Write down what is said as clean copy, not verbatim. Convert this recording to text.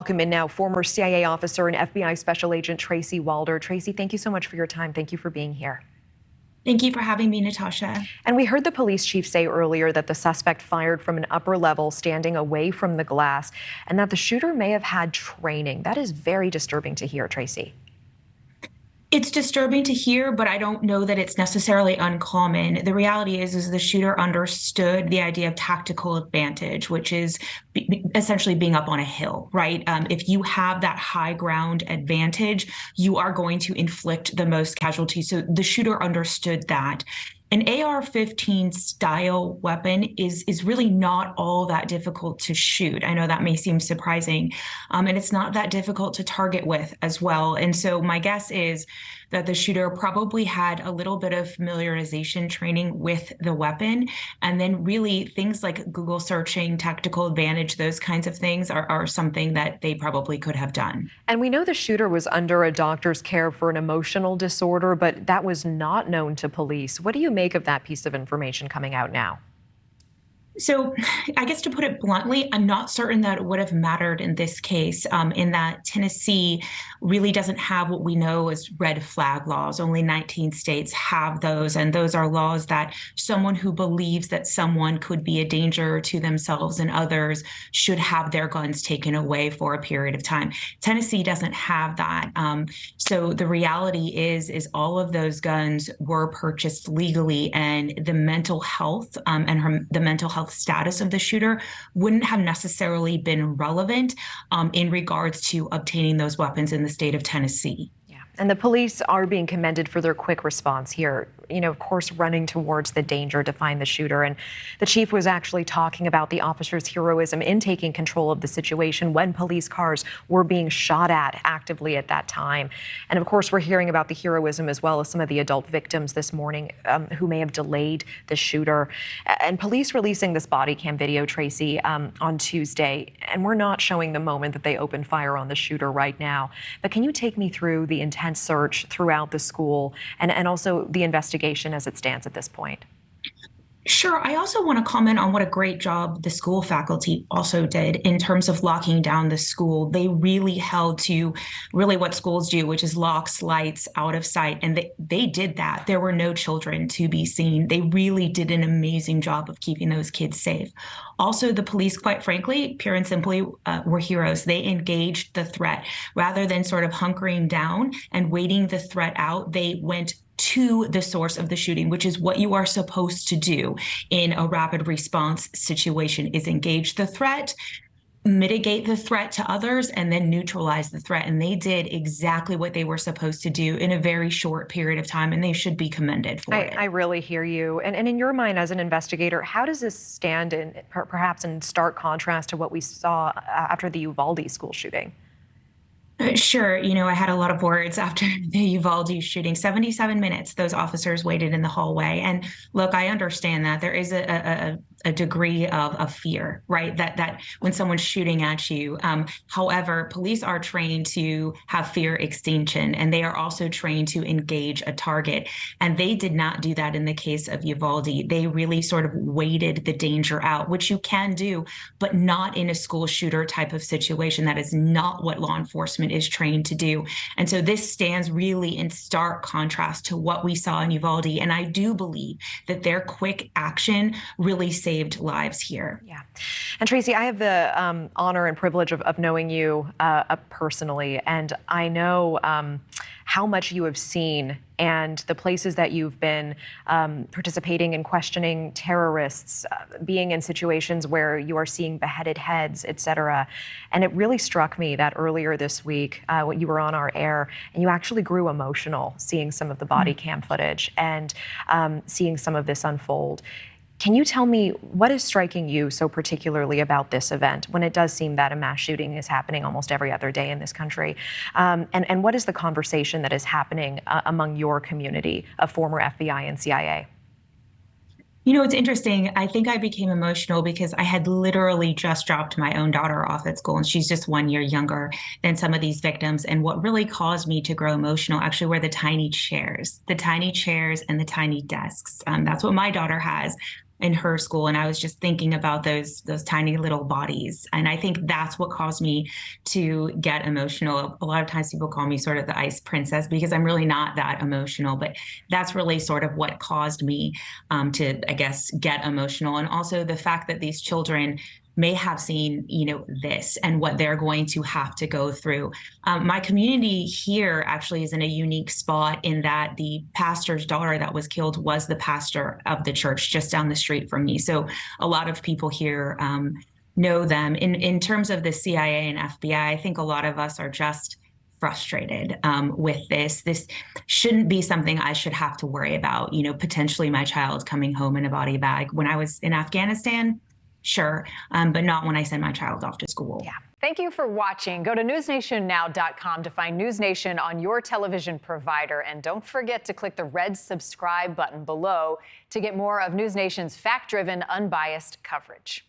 welcome in now former CIA officer and FBI Special Agent Tracy Walder. Tracy, thank you so much for your time. Thank you for being here. Thank you for having me, Natasha. And we heard the police chief say earlier that the suspect fired from an upper level standing away from the glass and that the shooter may have had training. That is very disturbing to hear, Tracy. It's disturbing to hear, but I don't know that it's necessarily uncommon. The reality is the shooter understood the idea of tactical advantage, which is essentially being up on a hill, right? If you have that high ground advantage, you are going to inflict the most casualties. So the shooter understood that. An AR-15 style weapon is really not all that difficult to shoot. I know that may seem surprising, and it's not that difficult to target with as well. And so my guess is that the shooter probably had a little bit of familiarization training with the weapon. And then really things like Google searching, tactical advantage, those kinds of things are something that they probably could have done. And we know the shooter was under a doctor's care for an emotional disorder, but that was not known to police. What do you make of that piece of information coming out now? So I guess to put it bluntly, I'm not certain that it would have mattered in this case, in that Tennessee really doesn't have what we know as red flag laws. Only 19 states have those, and those are laws that someone who believes that someone could be a danger to themselves and others should have their guns taken away for a period of time. Tennessee doesn't have that. So the reality is all of those guns were purchased legally, and the mental health the mental health status of the shooter wouldn't have necessarily been relevant in regards to obtaining those weapons in the state of Tennessee. And the police are being commended for their quick response here, of course, running towards the danger to find the shooter. And the chief was actually talking about the officer's heroism in taking control of the situation when police cars were being shot at actively at that time. And of course, we're hearing about the heroism as well as some of the adult victims this morning who may have delayed the shooter. And police releasing this body cam video, Tracy, on Tuesday. And we're not showing the moment that they opened fire on the shooter right now. But can you take me through the intense search throughout the school and also the investigation as it stands at this point? Sure. I also want to comment on what a great job the school faculty also did in terms of locking down the school. They really held to really what schools do, which is locks, lights, out of sight. And they did that. There were no children to be seen. They really did an amazing job of keeping those kids safe. Also, the police, quite frankly, pure and simply, were heroes. They engaged the threat rather than sort of hunkering down and waiting the threat out. They went to the source of the shooting, which is what you are supposed to do in a rapid response situation, is engage the threat, mitigate the threat to others, and then neutralize the threat. And they did exactly what they were supposed to do in a very short period of time, and they should be commended for it. I really hear you. And in your mind as an investigator, how does this stand in perhaps in stark contrast to what we saw after the Uvalde school shooting? Sure. I had a lot of words after the Uvalde shooting. 77 minutes those officers waited in the hallway. And look, I understand that there is a degree of fear, right? That when someone's shooting at you. However, police are trained to have fear extinction, and they are also trained to engage a target. And they did not do that in the case of Uvalde. They really sort of waited the danger out, which you can do, but not in a school shooter type of situation. That is not what law enforcement is trained to do. And so this stands really in stark contrast to what we saw in Uvalde. And I do believe that their quick action really saved lives here. Yeah. And Tracy, I have the honor and privilege of knowing you personally, and I know how much you have seen and the places that you've been participating in questioning terrorists, being in situations where you are seeing beheaded heads, et cetera. And it really struck me that earlier this week, when you were on our air, and you actually grew emotional seeing some of the body cam footage and seeing some of this unfold. Can you tell me what is striking you so particularly about this event when it does seem that a mass shooting is happening almost every other day in this country? And what is the conversation that is happening among your community of former FBI and CIA? It's interesting. I think I became emotional because I had literally just dropped my own daughter off at school, and she's just 1 year younger than some of these victims. And what really caused me to grow emotional actually were the tiny chairs and the tiny desks. That's what my daughter has. in her school, and I was just thinking about those tiny little bodies. And I think that's what caused me to get emotional. A lot of times people call me sort of the ice princess because I'm really not that emotional, but that's really sort of what caused me to, I guess, get emotional. And also the fact that these children may have seen, this and what they're going to have to go through. My community here actually is in a unique spot in that the pastor's daughter that was killed was the pastor of the church just down the street from me. So a lot of people here know them. In terms of the CIA and FBI, I think a lot of us are just frustrated with this. This shouldn't be something I should have to worry about, potentially my child coming home in a body bag. When I was in Afghanistan, sure, but not when I send my child off to school. Yeah. Thank you for watching. Go to newsnationnow.com to find NewsNation on your television provider. And don't forget to click the red subscribe button below to get more of NewsNation's fact-driven, unbiased coverage.